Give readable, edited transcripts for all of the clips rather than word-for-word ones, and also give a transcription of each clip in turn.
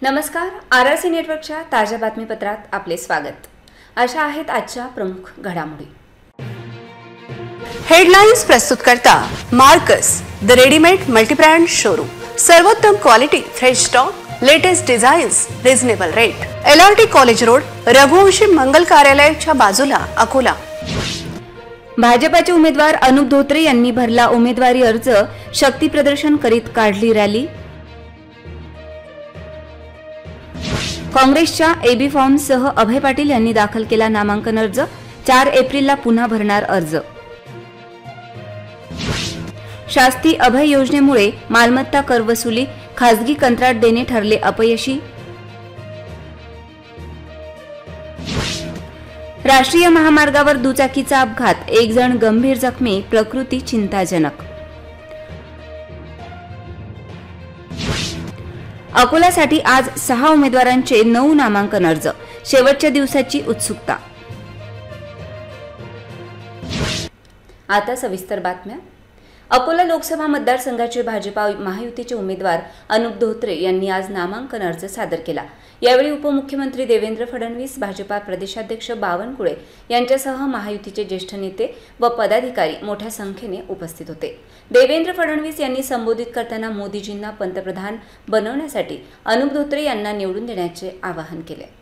नमस्कार, आरआरसी नेटवर्कच्या ताज्या बातमीपत्रात आपले स्वागत। अशा आहेत आजच्या प्रमुख घडामोडी। हेडलाइन्स प्रस्तुत करता Marcus the readymade multibrand showroom. सर्वोत्तम quality, fresh stock, latest designs, reasonable rate. LRT college road, Raghuvanshi Mangal कार्यालयाच्या बाजूला, अकोला। भाजपाचे उमेदवार अनुप धोत्रे यांनी भरला उमेदवारी अर्ज, शक्ती प्रदर्शन करीत काढली रॅली। काँग्रेसच्या एबी फॉर्मसह अभय पाटील यांनी दाखल केला नामांकन अर्ज, 4 एप्रिलला पुन्हा भरणार अर्ज। शास्ती अभय योजनेमुळे मालमत्ता कर वसुली, खासगी कंत्राट देणे ठरले अपयशी। राष्ट्रीय महामार्गावर दुचाकीचा अपघात, 1 जण गंभीर जखमी, प्रकृती चिंताजनक। अकोल्यासाठी आज 6 उमेदवारांचे 9 नामांकन अर्ज, शेवटच्या दिवसाची उत्सुकता। आता सविस्तर बातम्या। अकोला लोकसभा मतदारसंघाचे भाजपा महायुतीचे उमेदवार अनुप धोत्रे यांनी आज नामांकन अर्ज सादर केला। यावेळी उपमुख्यमंत्री देवेंद्र फडणवीस, भाजपा प्रदेशाध्यक्ष बावनकुळे यांच्यासह महायुतीचे ज्येष्ठ नेते व पदाधिकारी मोठ्या संख्येने उपस्थित होते। देवेंद्र फडणवीस यांनी संबोधित करताना मोदीजींना पंतप्रधान बनवण्यासाठी अनुप धोत्रे यांना निवडून देण्याचे आवाहन केले।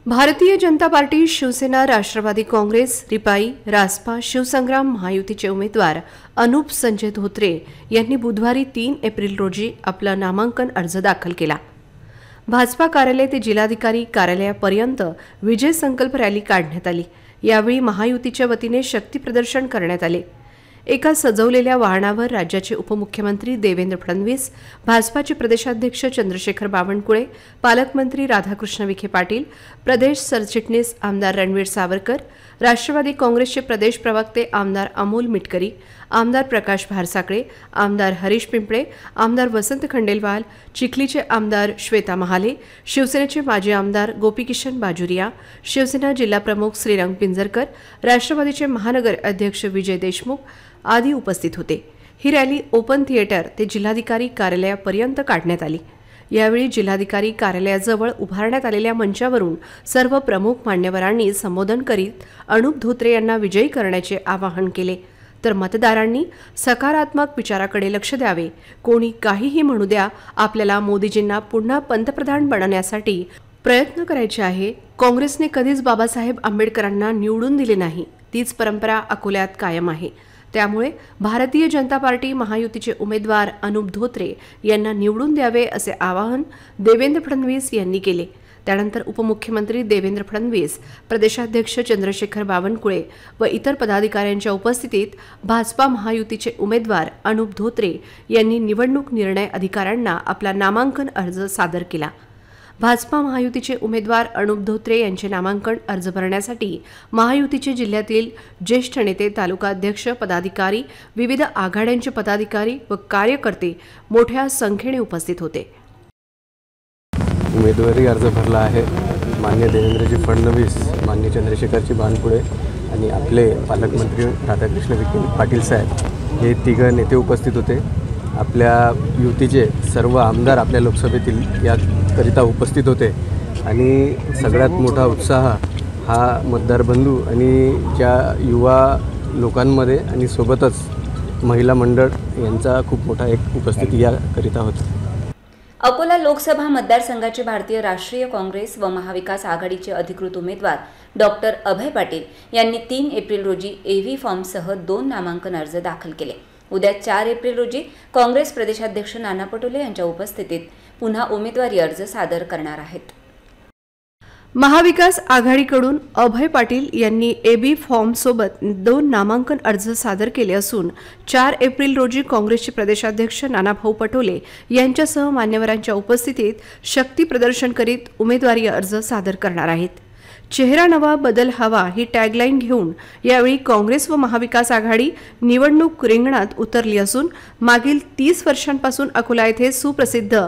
भारतीय जनता पार्टी, शिवसेना, राष्ट्रवादी काँग्रेस, रिपाई, रासपा, शिवसंग्राम महायुतीचे उमेदवार अनुप संजय धोत्रे यांनी बुधवारी 3 एप्रिल रोजी आपला नामांकन अर्ज दाखल केला। भाजपा कार्यालय ते जिल्हाधिकारी कार्यालयापर्यंत विजय संकल्प रॅली काढण्यात आली। यावेळी महायुतीच्या वतीने शक्ती प्रदर्शन करण्यात आले। एका सजवलेल्या वाहनावर राज्याचे उपमुख्यमंत्री देवेंद्र फडणवीस, भाजपाचे प्रदेशाध्यक्ष चंद्रशेखर बावनकुळे, पालकमंत्री राधाकृष्ण विखे पाटील, प्रदेश सरचिटणीस आमदार रणवीर सावरकर, राष्ट्रवादी काँग्रेसचे प्रदेश प्रवक्ते आमदार अमोल मिटकरी, आमदार प्रकाश भारसाकळे, आमदार हरीश पिंपळे, आमदार वसंत खंडेलवाल, चिखलीचे आमदार श्वेता महाले, शिवसेनेचे माजी आमदार गोपीकिशन बाजुरिया, शिवसेना जिल्हाप्रमुख श्रीरंग पिंजरकर, राष्ट्रवादीचे महानगर अध्यक्ष विजय देशमुख आदी उपस्थित होते। ही रॅली ओपन थिएटर ते जिल्हाधिकारी कार्यालयापर्यंत काढण्यात आली। यावेळी जिल्हाधिकारी कार्यालयाजवळ उभारण्यात आलेल्या मंचावरून सर्व प्रमुख मान्यवरांनी संबोधन करीत अनुप धोत्रे यांना विजयी करण्याचे आवाहन केले। तर मतदारांनी सकारात्मक विचाराकडे लक्ष द्यावे। कोणी काहीही म्हणू द्या, आपल्याला मोदीजींना पुन्हा पंतप्रधान बनवण्यासाठी प्रयत्न करायचे आहे। काँग्रेसने कधीच बाबासाहेब आंबेडकरांना निवडून दिले नाही, तीच परंपरा अकोल्यात कायम आहे। त्यामुळे भारतीय जनता पार्टी महायुतीचे उमेदवार अनुप धोत्रे यांना निवडून द्यावे असे आवाहन देवेंद्र फडणवीस यांनी केले। त्यानंतर उपमुख्यमंत्री देवेंद्र फडणवीस, प्रदेशाध्यक्ष चंद्रशेखर बावनकुळे व इतर पदाधिकाऱ्यांच्या उपस्थितीत भाजपा महायुतीचे उमेदवार अनुप धोत्रे यांनी निवडणूक निर्णय अधिकाऱ्यांना आपला नामांकन अर्ज सादर केला। भाजपा महायुतीचे उमेदवार अनुप धोत्रे यांचे नामांकन अर्ज भरण्यासाठी महायुतीचे जिल्ह्यातील ज्येष्ठ नेते, तालुकाध्यक्ष, पदाधिकारी, विविध आघाड्यांचे पदाधिकारी व कार्यकर्ते मोठ्या संख्येने उपस्थित होते। उमेदवारी अर्ज भरला आहे। माननीय देवेंद्रजी फडणवीस, माननीय चंद्रशेखरजी बावनकुळे आणि आपले पालकमंत्री राधाकृष्ण विखे पाटील साहेब हे 3 नेते उपस्थित होते। आपल्या युतीचे सर्व आमदार आपल्या लोकसभेतील याकरिता उपस्थित होते आणि सगळ्यात मोठा उत्साह हा मतदार बंधू आणि ज्या युवा लोकांमध्ये आणि सोबतच महिला मंडळ यांचा खूप मोठा एक उपस्थिती याकरिता होता। अकोला लोकसभा मतदारसंघाचे भारतीय राष्ट्रीय काँग्रेस व महाविकास आघाडीचे अधिकृत उमेदवार डॉक्टर अभय पाटील यांनी 3 एप्रिल रोजी एव्ही फॉर्मसह 2 नामांकन अर्ज दाखल केले। उद्या 4 एप्रिल रोजी काँग्रेस प्रदेशाध्यक्ष नाना पटोले यांच्या उपस्थितीत पुन्हा उमेदवारी अर्ज सादर करणार आहेत। महाविकास आघाडीकडून अभय पाटील यांनी एबी फॉर्म सोबत 2 नामांकन अर्ज सादर केले असून 4 एप्रिल रोजी काँग्रेसचे प्रदेशाध्यक्ष नानाभाऊ पटोले यांच्यासह मान्यवरांच्या उपस्थितीत शक्ती प्रदर्शन करीत उमेदवारी अर्ज सादर करणार आहेत। चेहरा नवा, बदल हवा ही टॅगलाईन घेऊन यावेळी काँग्रेस व महाविकास आघाडी निवडणूक रिंगणात उतरली असून मागील 30 वर्षांपासून अकोला येथे सुप्रसिद्ध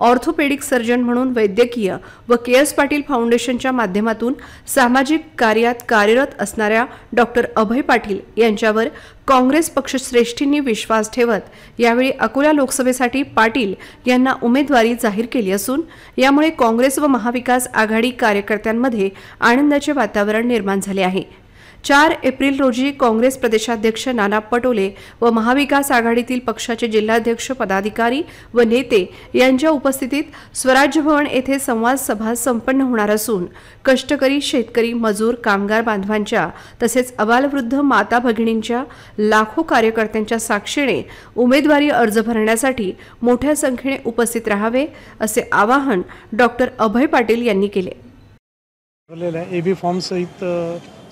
ऑर्थोपेडिक सर्जन म्हणून वैद्यकीय व के.एस. पाटील फाउंडेशनच्या माध्यमातून सामाजिक कार्यात कार्यरत असणाऱ्या डॉक्टर अभय पाटील यांच्यावर काँग्रेस पक्षश्रेष्ठींनी विश्वास ठेवत यावेळी अकोला लोकसभेसाठी पाटील यांना उमेदवारी जाहीर केली असून यामुळे काँग्रेस व महाविकास आघाडी कार्यकर्त्यांमध्ये आनंदाचे वातावरण निर्माण झाले आहे। 4 एप्रिल रोजी काँग्रेस प्रदेशाध्यक्ष नाना पटोले व महाविकास आघाडीतील पक्षाचे जिल्हाध्यक्ष पदाधिकारी व नेते यांच्या उपस्थितीत स्वराज्य भवन येथे संवाद सभा संपन्न होणार असून कष्टकरी शेतकरी मजूर कामगार बांधवांच्या तसेच अबालवृद्ध माता भगिनींच्या लाखो कार्यकर्त्यांच्या साक्षीने उमेदवारी अर्ज भरण्यासाठी मोठ्या संख्येने उपस्थित राहावे असे आवाहन डॉक्टर अभय पाटील यांनी केले। एबी फॉर्म सहित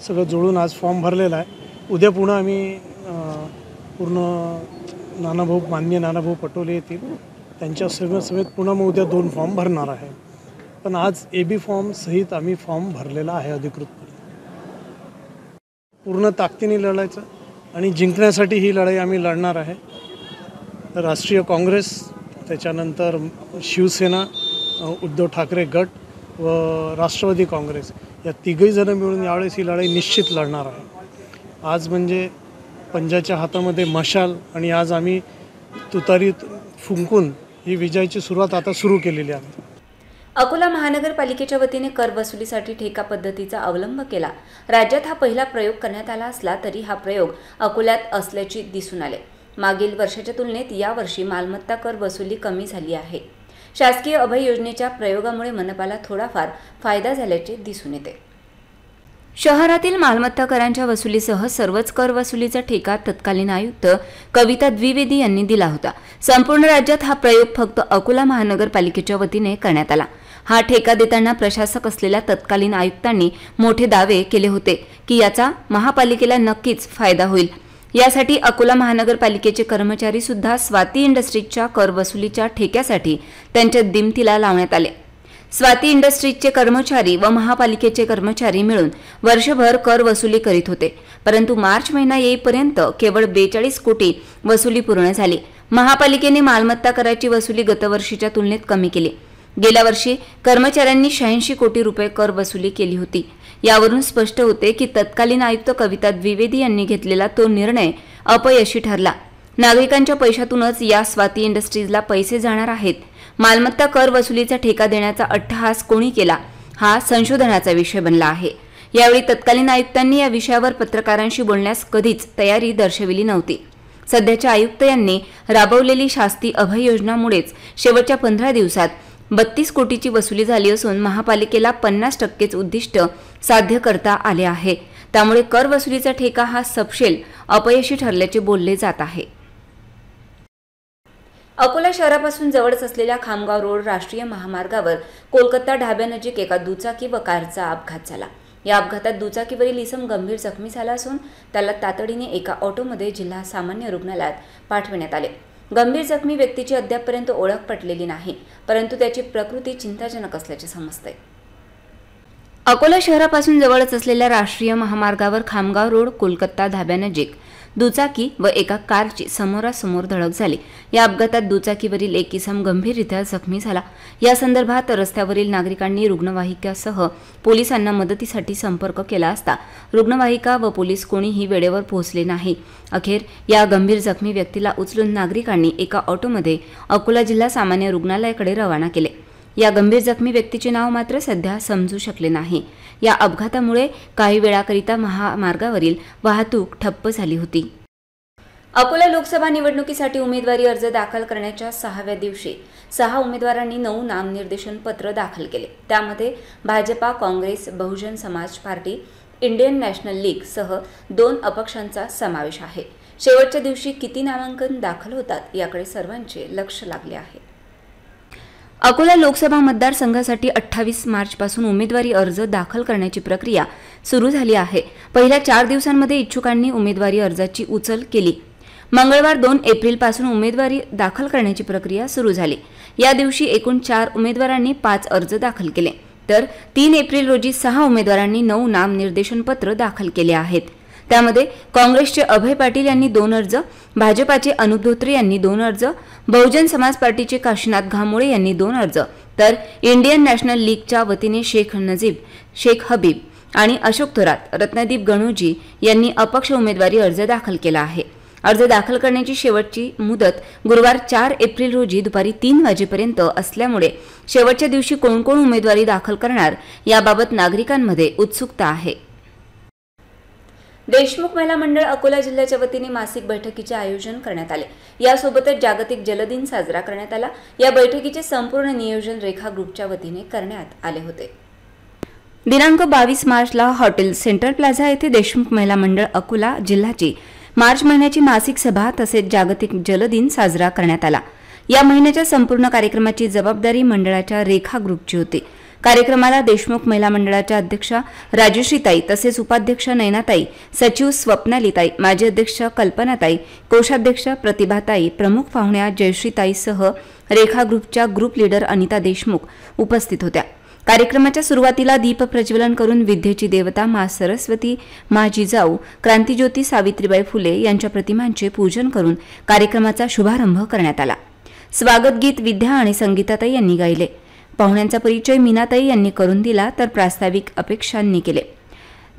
सगळं जोडून आज फॉर्म भरलेला आहे। उद्या पुन्हा आम्ही पूर्ण माननीय नानाभाऊ पटोले येतील त्यांच्या समेत पुन्हा मग उद्या 2 फॉर्म भरणार आहे। पण आज एबी फॉर्म सहित आम्ही फॉर्म भरलेला आहे अधिकृतपणे। पूर्ण ताकदीने लढायचं आणि जिंकण्यासाठी ही लढाई आम्ही लढणार आहे। राष्ट्रीय काँग्रेस, त्याच्यानंतर शिवसेना, उद्धव ठाकरे गट व राष्ट्रवादी काँग्रेस या तिघही जण मिळून यावेळेस ही लढाई निश्चित लढणार आहे। आज म्हणजे पंजाच्या हातामध्ये मशाल आणि आज आम्ही तुतारीत फुंकून ही विजयाची सुरुवात आता सुरू केलेली आहे। अकोला महानगरपालिकेच्या वतीने कर वसुलीसाठी ठेका पद्धतीचा अवलंब केला। राज्यात हा पहिला प्रयोग करण्यात आला असला तरी हा प्रयोग अकोल्यात असल्याचे दिसून आले। मागील वर्षाच्या तुलनेत यावर्षी मालमत्ता कर वसुली कमी झाली आहे। शासकीय अभय योजनेच्या प्रयोगामुळे मनपाला थोडाफार फायदा झाल्याचे दिसून येते। शहरातील मालमत्ता करांच्या वसुलीसह सर्वच कर वसुलीचा ठेका तत्कालीन आयुक्त कविता द्विवेदी यांनी दिला होता। संपूर्ण राज्यात हा प्रयोग फक्त अकोला महानगरपालिकेच्या वतीने करण्यात आला। हा ठेका देताना प्रशासक असलेल्या तत्कालीन आयुक्तांनी मोठे दावे केले होते की याचा महापालिकेला नक्कीच फायदा होईल। यासाठी अकोला महानगरपालिकेचे कर्मचारी सुद्धा स्वाती इंडस्ट्रीजच्या कर वसुलीच्या ठेक्यासाठी त्यांच्या दिमतीला लावण्यात आले। स्वाती इंडस्ट्रीजचे कर्मचारी व महापालिकेचे कर्मचारी मिळून वर्षभर कर वसुली करीत होते, परंतु मार्च महिना येईपर्यंत केवळ 42 कोटी वसुली पूर्ण झाली। महापालिकेने मालमत्ता कराची वसुली गतवर्षीच्या तुलनेत कमी केली। गेल्या वर्षी कर्मचाऱ्यांनी 86 कोटी रुपये कर वसुली केली होती। यावरून स्पष्ट होते की तत्कालीन आयुक्त कविता द्विवेदी यांनी घेतलेला तो निर्णय अपयशी ठरला। नागरिकांच्या पैशातूनच या स्वाती इंडस्ट्रीजला पैसे जाणार आहेत। मालमत्ता कर वसुलीचा ठेका देण्याचा अट्टहास कोणी केला हा संशोधनाचा विषय बनला आहे। यावेळी तत्कालीन आयुक्तांनी या विषयावर पत्रकारांशी बोलण्यास कधीच तयारी दर्शविली नव्हती। सध्याच्या आयुक्त यांनी राबवलेली शास्ती अभय योजनामुळेच शेवटच्या 15 दिवसात 32 कोटीची वसुली झाली असून महापालिकेला 50% उद्दिष्ट साध्य करता आले आहे। त्यामुळे कर वसुलीचा ठेका हा सपशेल अपयशी ठरल्याचे बोलले जात आहे। अकोला शहरापासून जवळच असलेल्या खामगाव रोड राष्ट्रीय महामार्गावर कोलकाता ढाब्यानजीक एका दुचाकी व कारचा अपघात झाला। या अपघातात दुचाकीवरील इसम गंभीर जखमी झाला असून त्याला तातडीने एका ऑटोमध्ये जिल्हा सामान्य रुग्णालयात पाठविण्यात आले। गंभीर जखमी व्यक्तीची अद्यापपर्यंत ओळख पटलेली नाही, परंतु त्याची प्रकृती चिंताजनक असल्याचे समजते। अकोला शहरापासून जवळच असलेल्या राष्ट्रीय महामार्गावर खामगाव रोड कोलकाता धाब्यानजीक दुचाकी व एका कारची समोरासमोर धडक झाली। या अपघातात दुचाकीवरील एक इसम गंभीररित्या जखमी झाला। या संदर्भात रस्त्यावरील नागरिकांनी रुग्णवाहिकासह पोलिसांना मदतीसाठी संपर्क केला असता रुग्णवाहिका व पोलीस कोणीही वेळेवर पोहोचले नाही। अखेर या गंभीर जखमी व्यक्तीला उचलून नागरिकांनी एका ऑटोमध्ये अकोला जिल्हा सामान्य रुग्णालयाकडे रवाना केले। या गंभीर जखमी व्यक्तीचे नाव मात्र सध्या समजू शकले नाही। या अपघातामुळे काही वेळाकरिता महामार्गावरील वाहतूक ठप्प झाली होती। अकोला लोकसभा निवडणुकीसाठी उमेदवारी अर्ज दाखल करण्याच्या 6व्या दिवशी 6 उमेदवारांनी 9 नामनिर्देशन पत्र दाखल केले। त्यामध्ये Bhajpa, Congress, Bahujan Samaj party, Indian national league सह 2 अपक्षांचा समावेश आहे। शेवटच्या दिवशी किती नामांकन दाखल होतात याकडे सर्वांचे लक्ष लागले आहे। अकोला लोकसभा मतदारसंघासाठी 28 मार्चपासून उमेदवारी अर्ज दाखल करण्याची प्रक्रिया सुरू झाली आहे। पहिल्या 4 दिवसांमध्ये इच्छुकांनी उमेदवारी अर्जाची उचल केली। मंगळवार 2 एप्रिलपासून उमेदवारी दाखल करण्याची प्रक्रिया सुरू झाली। या दिवशी एकूण 4 उमेदवारांनी 5 अर्ज दाखल केले, तर 3 एप्रिल रोजी 6 उमेदवारांनी 9 नामनिर्देशन पत्र दाखल केले आहेत। त्यामध्ये काँग्रेसचे अभय पाटील यांनी 2 अर्ज, भाजपाचे अनुप धोत्रे यांनी 2 अर्ज, बहुजन समाज पार्टीचे काशीनाथ घामोळे यांनी 2 अर्ज, तर इंडियन नॅशनल लीगच्या वतीने शेख नजीब, शेख हबीब आणि अशोक थोरात, रत्नदीप गणोजी यांनी अपक्ष उमेदवारी अर्ज दाखल केला आहे. अर्ज दाखल करण्याची शेवटची मुदत गुरुवार 4 एप्रिल रोजी दुपारी 3 वाजेपर्यंत असल्यामुळे शेवटच्या दिवशी कोण कोण उमेदवारी दाखल करणार याबाबत नागरिकांमध्ये उत्सुकता आहे. देशमुख महिला मंडळ अकोला जिल्ह्याच्या वतीने मासिक बैठकीचे आयोजन करण्यात आले. यासोबतच जागतिक जल दिन साजरा करण्यात आला. या बैठकीचे संपूर्ण नियोजन रेखा ग्रुपच्या वतीने करण्यात आले होते. दिनांक 22 मार्चला हॉटेल सेंट्रल प्लाझा येथे देशमुख महिला मंडळ अकोला जिल्ह्याची मार्च महिन्याची मासिक सभा तसेच जागतिक जल दिन साजरा करण्यात आला. या महिन्याच्या संपूर्ण कार्यक्रमाची जबाबदारी मंडळाच्या रेखा ग्रुपची होती. कार्यक्रमाला देशमुख महिला मंडळाच्या अध्यक्षा राजश्रीताई तसेच उपाध्यक्ष नयनाताई, सचिव स्वप्नालीताई, माजी अध्यक्ष कल्पनाताई, कोषाध्यक्ष प्रतिभाताई, प्रमुख पाहुण्या जयश्रीताईसह रेखा ग्रुपच्या ग्रुप लीडर अनिता देशमुख उपस्थित होत्या. कार्यक्रमाच्या सुरुवातीला दीप प्रज्वलन करून विद्येची देवता मा सरस्वती, मा जिजाऊ, क्रांतिज्योती सावित्रीबाई फुले यांच्या प्रतिमांचे पूजन करून कार्यक्रमाचा शुभारंभ करण्यात आला. स्वागत गीत विद्या आणि संगीताताई यांनी गायले. पाहुण्यांचा परिचय मीनाताई यांनी करून दिला तर प्रास्ताविक अपेक्षांनी केले.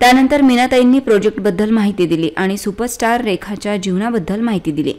त्यानंतर मीनाताईंनी प्रोजेक्टबद्दल माहिती दिली आणि सुपरस्टार रेखाच्या जीवनाबद्दल माहिती दिली.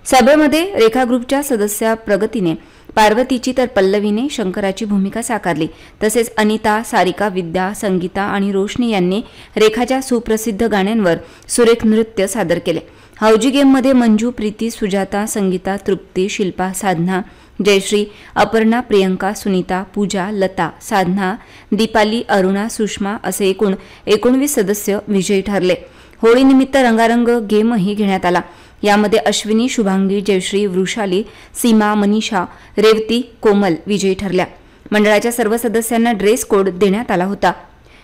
सभेमध्ये रेखा ग्रुपच्या सदस्या प्रगतीने पार्वतीची तर पल्लवीने शंकराची भूमिका साकारली. तसेच अनिता, सारिका, विद्या, संगीता आणि रोशनी यांनी रेखाच्या सुप्रसिद्ध गाण्यांवर सुरेख नृत्य सादर केले. हौजी गेममध्ये मंजू, प्रीती, सुजाता, संगीता, तृप्ती, शिल्पा, साधना, जयश्री, अपर्णा, प्रियंका, सुनीता, पूजा, लता, साधना, दीपाली, अरुणा, सुषमा असे एकूण 19 सदस्य विजयी ठरले. होळीनिमित्त रंगारंग गेमही घेण्यात आला. यामध्ये अश्विनी, शुभांगी, जयश्री, वृषाली, सीमा, मनीषा, रेवती, कोमल विजयी ठरल्या. मंडळाच्या सर्व सदस्यांना ड्रेस कोड देण्यात आला होता.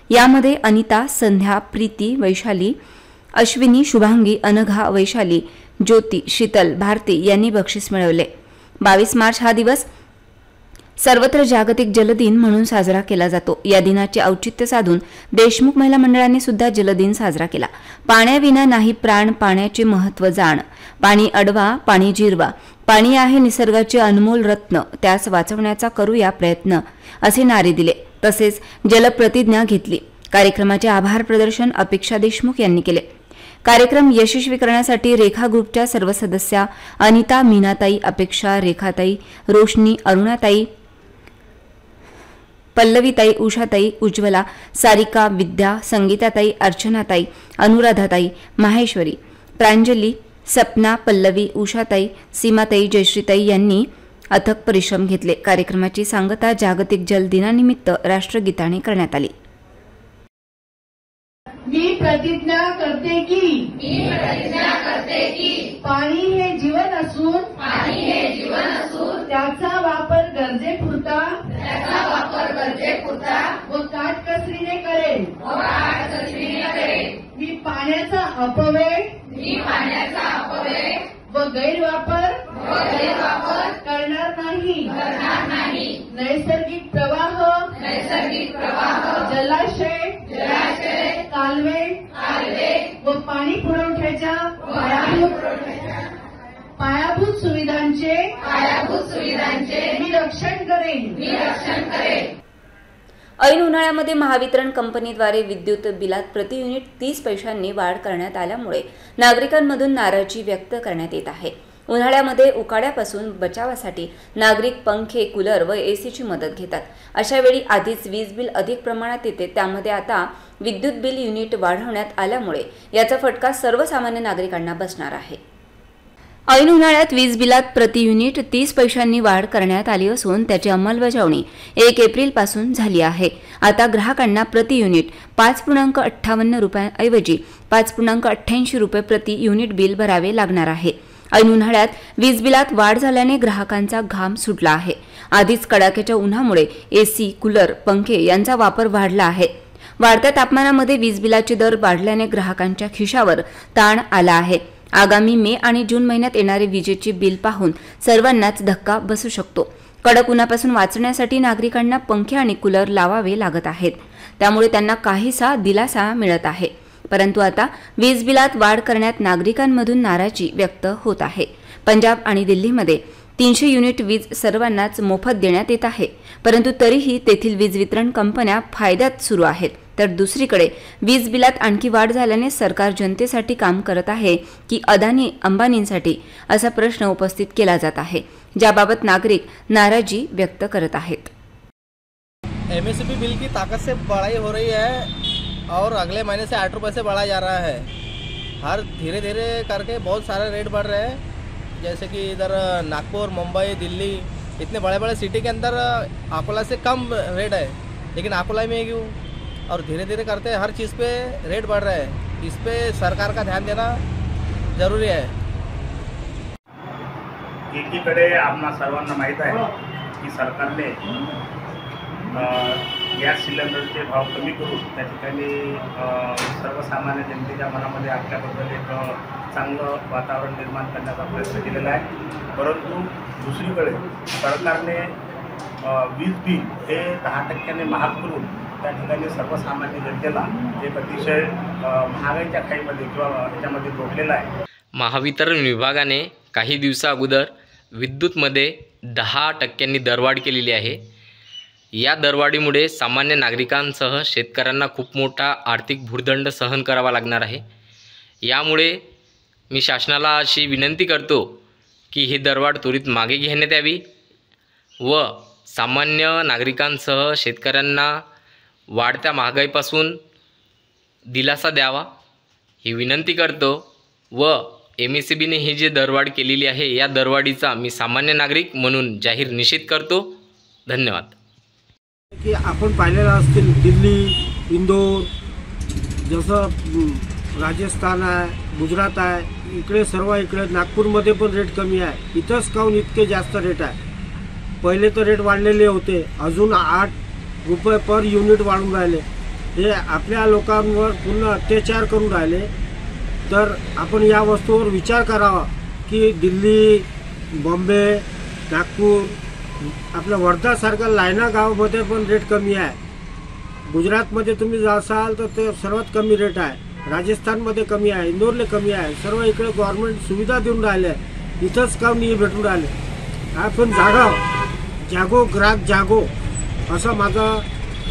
यामध्ये अनिता, संध्या, प्रीती, वैशाली, अश्विनी, शुभांगी, अनघा, वैशाली, ज्योती, शीतल, भारती यांनी बक्षीस मिळवले. 22 मार्च हा दिवस सर्वत्र जागतिक जलदिन म्हणून साजरा केला जातो. या दिनाचे औचित्य साधून देशमुख महिला मंडळाने सुद्धा जलदिन साजरा केला. पाण्याविना नाही प्राण, पाण्याचे महत्त्व जाण. पाणी अडवा, पाणी जिरवा. पाणी आहे निसर्गाचे अनमोल रत्न, त्यास वाचवण्याचा करूया प्रयत्न असे नारे दिले. तसेच जलप्रतिज्ञा घेतली. कार्यक्रमाचे आभार प्रदर्शन अपेक्षा देशमुख यांनी केले. कार्यक्रम यशस्वी करण्यासाठी रेखा ग्रुपच्या सर्व सदस्या अनिता, मीनाताई, अपेक्षा, रेखाताई, रोशनी, अरुणाताई, पल्लवीताई, उषाताई, उज्ज्वला, सारिका, विद्या, संगीताताई, अर्चनाताई, अनुराधाताई, माहेश्वरी, प्रांजली, सपना, पल्लवी, उषाताई, सीमाताई, जयश्रीताई यांनी अथक परिश्रम घेतले. कार्यक्रमाची सांगता जागतिक जल दिनानिमित्त राष्ट्रगीताने करण्यात आली. मी प्रतिज्ञा करते की पाणी हे जीवन असून त्याचा वापर गरजेपुरता व काटकसरीने करेल. मी पाण्याचा अपव्यय व गैरवापर करणार नाही. नैसर्गिक प्रवाह, जलाशय, कालवे व पाणी पुरवठ्याच्या पायाभूत सुविधांचे मी रक्षण करेन. ऐन उन्हाळ्यामध्ये महावितरण कंपनीद्वारे विद्युत बिलात प्रति युनिट 30 पैशांनी वाढ करण्यात आल्यामुळे नागरिकांमधून नाराजी व्यक्त करण्यात येत आहे. उन्हाळ्यामध्ये उकाड्यापासून बचावासाठी नागरिक पंखे, कूलर व एसीची मदत घेतात. अशा वेळी आधीच वीज बिल अधिक प्रमाणात येते, त्यामध्ये आता विद्युत बिल युनिट वाढवण्यात आल्यामुळे याचा फटका सर्वसामान्य नागरिकांना बसणार आहे. ऐन उन्हाळ्यात वीज बिलात प्रति युनिट 30 पैशांनी वाढ करण्यात आली असून त्याची अंमलबजावणी 1 एप्रिलपासून झाली आहे. आता ग्राहकांना प्रति युनिट 5.58 रुपयांऐवजी 5.88 रुपये प्रति युनिट बिल भरावे लागणार आहे. ऐन उन्हाळ्यात वीज बिलात वाढ झाल्याने ग्राहकांचा घाम सुटला आहे. आधीच कडाक्याच्या उन्हामुळे एसी, कूलर, पंखे यांचा वापर वाढला आहे. वाढत्या तापमानामध्ये वीज बिलाचे दर वाढल्याने ग्राहकांच्या खिशावर ताण आला आहे. आगामी मे आणि जून महिन्यात येणारे विजेचे बिल पाहून सर्वांनाच धक्का बसू शकतो. कडक उन्हापासून वाचण्यासाठी नागरिकांना पंखे आणि कूलर लावावे लागत आहेत. त्यामुळे त्यांना काहीसा दिलासा मिळत आहे. परंतु आता वीज बिलात वाढ करण्यात नागरिकांमधून नाराजी व्यक्त होत आहे। पंजाब आणि दिल्लीमध्ये 300 युनिट वीज सर्वांनाच मोफत देण्यात येत आहे, परंतु तरीही तेथील वीज वितरण कंपन्या फायद्यात सुरू आहेत, तर दुसरीकडे वीज बिलात आणखी वाढ झाल्याने सरकार जनतेसाठी काम करत आहे की अदानी अंबानींसाठी असा प्रश्न उपस्थित केला जात आहे, ज्याबाबत नागरिक नाराजी व्यक्त करत आहेत। एमएसपी बिल की ताकत से बढ़ाई हो रही है और अगले महीने से 8 रुपये से बढ़ाया जा रहा है। हर धीरे धीरे करके बहुत सारे रेट बढ़ रहे हैं, जैसे कि इधर नागपुर, मुंबई, दिल्ली, इतने बड़े बड़े सिटी के अंदर अकोला से कम रेट है, लेकिन अकोला में क्यों? और धीरे धीरे करते हर चीज़ पे रेट बढ़ रहा है। इस पे सरकार का ध्यान देना जरूरी है। एकीकडे आपणा सर्वांना माहीत आहे की सरकारने गॅस सिलेंडरचे भाव कमी करून त्या ठिकाणी सर्वसामान्य जनतेच्या मनामध्ये आपल्याबद्दल एक चांगलं वातावरण निर्माण करण्याचा प्रयत्न केलेला आहे, परंतु दुसरीकडे सरकारने वीज बिल हे 10% महाग करून त्या ठिकाणी सर्वसामान्य जनतेला एक अतिशय महागाईच्या खाईमध्ये किंवा याच्यामध्ये जोडलेला आहे। महावितरण विभागाने काही दिवसाअगोदर विद्युतमध्ये 10% दरवाढ केलेली आहे। या दरवाढीमुळे सामान्य नागरिकांसह शेतकऱ्यांना खूप मोठा आर्थिक भुर्दंड सहन करावा लागणार आहे। यामुळे मी शासनाला अशी विनंती करतो की ही दरवाढ त्वरित मागे घेण्यात यावी व सामान्य नागरिकांसह शेतकऱ्यांना वाढत्या महागाईपासून दिलासा द्यावा ही विनंती करतो व एमएसबीने ही जी दरवाढ केलेली आहे या दरवाढीचा मी सामान्य नागरिक म्हणून जाहीर निषेध करतो। धन्यवाद। की आपण पाहिलेलं असतील दिल्ली, इंदोर, जसं राजस्थान आहे, गुजरात आहे, इकडे सर्व इकडे नागपूरमध्ये पण रेट कमी आहे। इथंच काहून इतके जास्त रेट आहे? पहिले तर रेट वाढलेले होते, अजून 8 रुपये पर युनिट वाढून राहिले। हे आपल्या लोकांवर पूर्ण अत्याचार करून राहिले। तर आपण या वस्तूवर विचार करावा की दिल्ली, बॉम्बे, नागपूर, आपल्या वर्धासारख्या लायना गावामध्ये पण रेट कमी आहे। गुजरातमध्ये तुम्ही जासाल तर ते सर्वात कमी रेट आहे, राजस्थानमध्ये कमी आहे, इंदोरले कमी आहे। सर्व इकडे गव्हर्नमेंट सुविधा देऊन राहिले, इथंच काम नाही भेटून राहिले। आपण जागो ग्राहक जागो असं माझा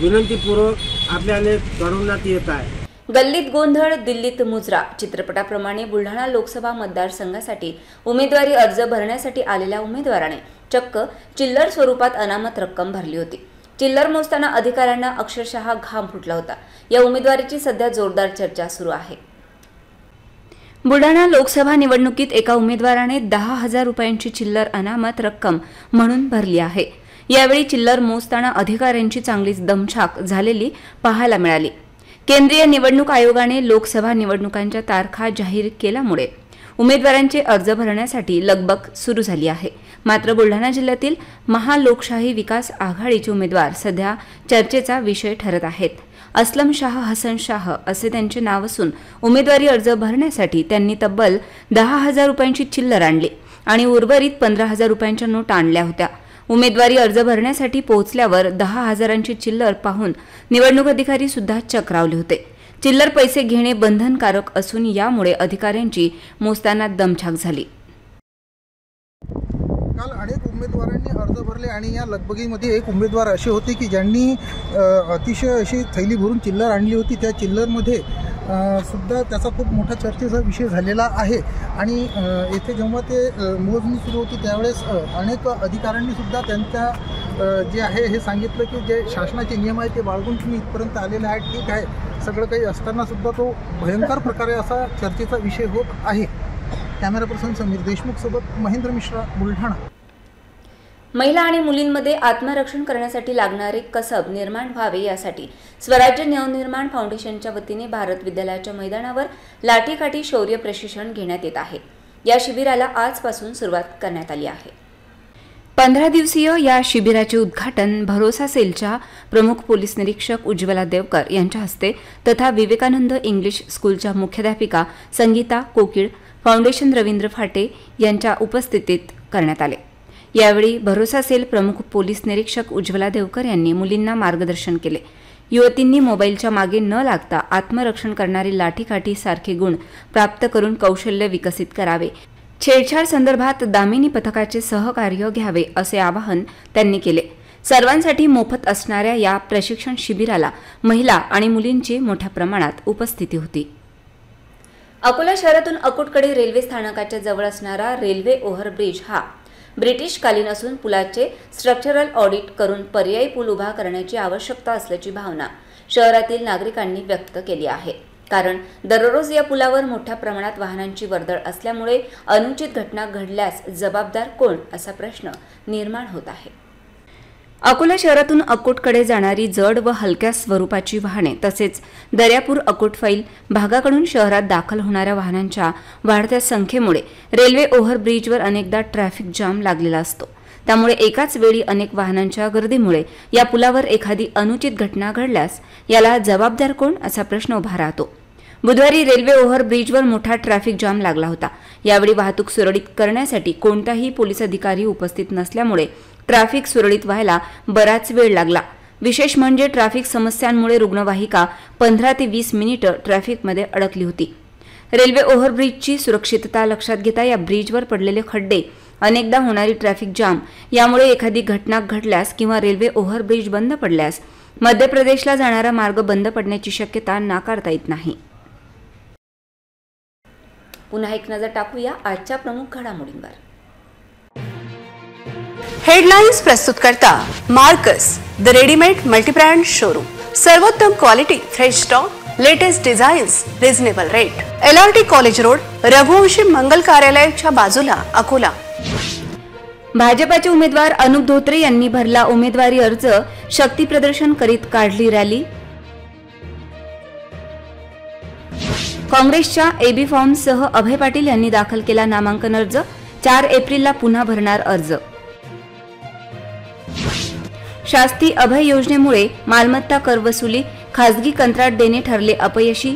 विनंतीपूर्वक आपल्याला कळवण्यात येत आहे। गल्लीत गोंधळ दिल्लीत मुजरा चित्रपटाप्रमाणे बुलढाणा लोकसभा मतदारसंघासाठी उमेदवारी अर्ज भरण्यासाठी आलेल्या उमेदवाराने चक्क चिल्लर स्वरूपात अनामत रक्कम भरली होती। चिल्लर मोजताना अधिकाऱ्यांना अक्षरशः घाम फुटला होता। या उमेदवारीची सध्या जोरदार चर्चा सुरू आहे। बुलढाणा लोकसभा निवडणुकीत एका उमेदवाराने 10,000 रुपयांची चिल्लर अनामत रक्कम म्हणून भरली आहे। यावेळी चिल्लर मोजताना अधिकाऱ्यांची चांगलीच दमछाक झालेली पाहायला मिळाली। केंद्रीय निवडणूक आयोगाने लोकसभा निवडणुकांच्या तारखा जाहीर केल्यामुळे उमेदवारांचे अर्ज भरण्यासाठी लगबग सुरू झाली आहे। मात्र बुलढाणा जिल्ह्यातील महालोकशाही विकास आघाडीचे उमेदवार सध्या चर्चेचा विषय ठरत आहेत। असलम शाह हसन शाह असे त्यांचे नाव असून उमेदवारी अर्ज भरण्यासाठी त्यांनी तब्बल 10,000 रुपयांची चिल्लर आणली आणि उर्वरित 15,000 रुपयांच्या नोट आणल्या होत्या। उमेदवारी अर्ज भरण्यासाठी पोहोचल्यावर 10,000ची चिल्लर पाहून निवडणूक अधिकारी सुद्धा चक्रावले होते। चिल्लर पैसे घेणे बंधनकारक असून यामुळे अधिकाऱ्यांची मोजताना दमछाक झाली। काल अनेक उमेदवारांनी अर्ज भरले आणि या लगबगीमध्ये एक उमेदवार असे होते की ज्यांनी अतिशय अशी थैली भरून चिल्लर आणली होती। त्या चिल्लरमध्ये सुद्धा त्याचा खूप मोठा चर्चेचा विषय झालेला आहे। आणि येथे जेव्हा ते मोजणी सुरू होती त्यावेळेस अनेक अधिकाऱ्यांनी सुद्धा त्यांच्या जे आहे हे सांगितलं की जे शासनाचे नियम आहे ते बाळगून तुम्ही इथपर्यंत आलेले आहेत, ठीक आहे। सगळं काही असताना सुद्धा तो भयंकर प्रकारे असा चर्चेचा विषय होत आहे। कॅमेरा पर्सन समीर देशमुख सोबत महेंद्र मिश्रा, बुलढाणा। महिला आणि मुलींमध्ये आत्मरक्षण करण्यासाठी लागणारे कसब निर्माण व्हावे यासाठी स्वराज्य नवनिर्माण फाउंडेशनच्या वतीने भारत विद्यालयाच्या मैदानावर लाठीकाठी शौर्य प्रशिक्षण घेण्यात येत आहे। या शिबिराला आजपासून सुरुवात करण्यात आली आहे। 15 दिवसीय या शिबिराचे उद्घाटन भरोसा सेलच्या प्रमुख पोलीस निरीक्षक उज्ज्वला देवकर यांच्या हस्ते तथा विवेकानंद इंग्लिश स्कूलच्या मुख्याध्यापिका संगीता कोकिळ, फाउंडेशन रवींद्र फाटे यांच्या उपस्थितीत करण्यात आले। यावेळी भरोसा सेल प्रमुख पोलीस निरीक्षक उज्ज्वला देवकर यांनी मुलींना मार्गदर्शन केले। युवतींनी मोबाईलच्या मागे न लागता आत्मरक्षण करणारी लाठीकाठी सारखे गुण प्राप्त करून कौशल्य विकसित करावे. छेडछाड संदर्भात दामिनी पथकाचे सहकार्य घ्यावे असे आवाहन त्यांनी केले. सर्वांसाठी मोफत असणाऱ्या या प्रशिक्षण शिबिराला महिला आणि मुलींची मोठ्या प्रमाणात उपस्थिती होती. अकोला शहरातून अकोटकडे रेल्वे स्थानकाच्या जवळ असणारा रेल्वे ओव्हरब्रिज हा ब्रिटिशकालीन असून पुलाचे स्ट्रक्चरल ऑडिट करून पर्यायी पूल उभा करण्याची आवश्यकता असल्याची भावना शहरातील नागरिकांनी व्यक्त केली आहे. कारण दररोज या पुलावर मोठ्या प्रमाणात वाहनांची वर्दळ असल्यामुळे अनुचित घटना घडल्यास जबाबदार कोण असा प्रश्न निर्माण होत आहे. अकोला शहरातून अकोटकडे जाणारी जड व हलक्या स्वरूपाची वाहने तसेच दर्यापूर अकोट फैल भागाकडून शहरात दाखल होणाऱ्या वाहनांच्या वाढत्या संख्येमुळे रेल्वे ओव्हरब्रिजवर अनेकदा ट्रॅफिक जाम लागलेला असतो. त्यामुळे एकाच वेळी अनेक वाहनांच्या गर्दीमुळे या पुलावर एखादी अनुचित घटना घडल्यास याला जबाबदार कोण असा प्रश्न उभा राहतो. बुधवारी रेल्वे ओव्हरब्रिजवर मोठा ट्रॅफिक जाम लागला होता. यावेळी वाहतूक सुरळीत करण्यासाठी कोणताही पोलीस अधिकारी उपस्थित नसल्यामुळे ट्रॅफिक सुरळीत व्हायला बराच वेळ लागला. विशेष म्हणजे ट्रॅफिक समस्यांमुळे रुग्णवाहिका 15 ते 20 मिनिटं ट्रॅफिकमध्ये अडकली होती. रेल्वे ओव्हरब्रिजची सुरक्षितता लक्षात घेता या ब्रिजवर पडलेले खड्डे, अनेकदा होणारी ट्रॅफिक जाम यामुळे एखादी घटना घडल्यास किंवा रेल्वे ओव्हरब्रिज बंद पडल्यास मध्य प्रदेशला जाणारा मार्ग बंद पडण्याची शक्यता नाकारता येत नाही. पुन्हा एक नजर टाकूया आजच्या प्रमुख घडामोडींवर. हेडलाइन्स प्रस्तुत करता Marcus the readymade multibrand showroom. सर्वोत्तम quality, fresh stock, latest designs, reasonable rate. LRT college road, Raghuvanshi Mangal कार्यालयाच्या बाजूला, अकोला. भाजपाचे उमेदवार अनुप धोत्रे यांनी भरला उमेदवारी अर्ज. शक्ती प्रदर्शन करीत काढली रॅली. काँग्रेसच्या AB फॉर्मसह अभय पाटील यांनी दाखल केला नामांकन अर्ज. 4 एप्रिलला पुन्हा भरणार अर्ज. शास्ती अभय योजनेमुळे मालमत्ता कर वसुली, खासगी कंत्राट देणे ठरले अपयशी.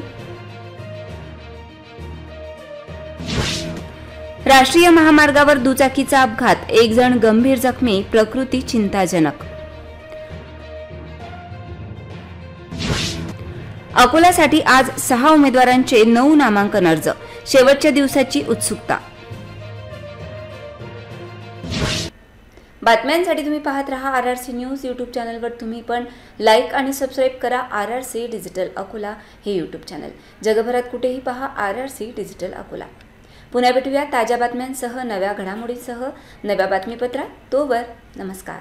राष्ट्रीय महामार्गावर दुचाकीचा अपघात, 1 जण गंभीर जखमी, प्रकृती चिंताजनक. अकोल्यासाठी आज 6 उमेदवारांचे 9 नामांकन अर्ज. शेवटच्या दिवसाची उत्सुकता. बातम्यांसाठी तुम्ही पाहत रहा RRC न्यूज. यूट्यूब चॅनलवर तुम्ही पण लाईक आणि सबस्क्राईब करा RRC डिजिटल अकोला हे यूट्यूब चॅनल. जगभरात कुठेही पहा RRC डिजिटल अकोला. पुन्हा भेटूया ताज्या बातम्यांसह, नव्या घडामोडींसह, नव्या बातमीपत्रात. तोवर नमस्कार.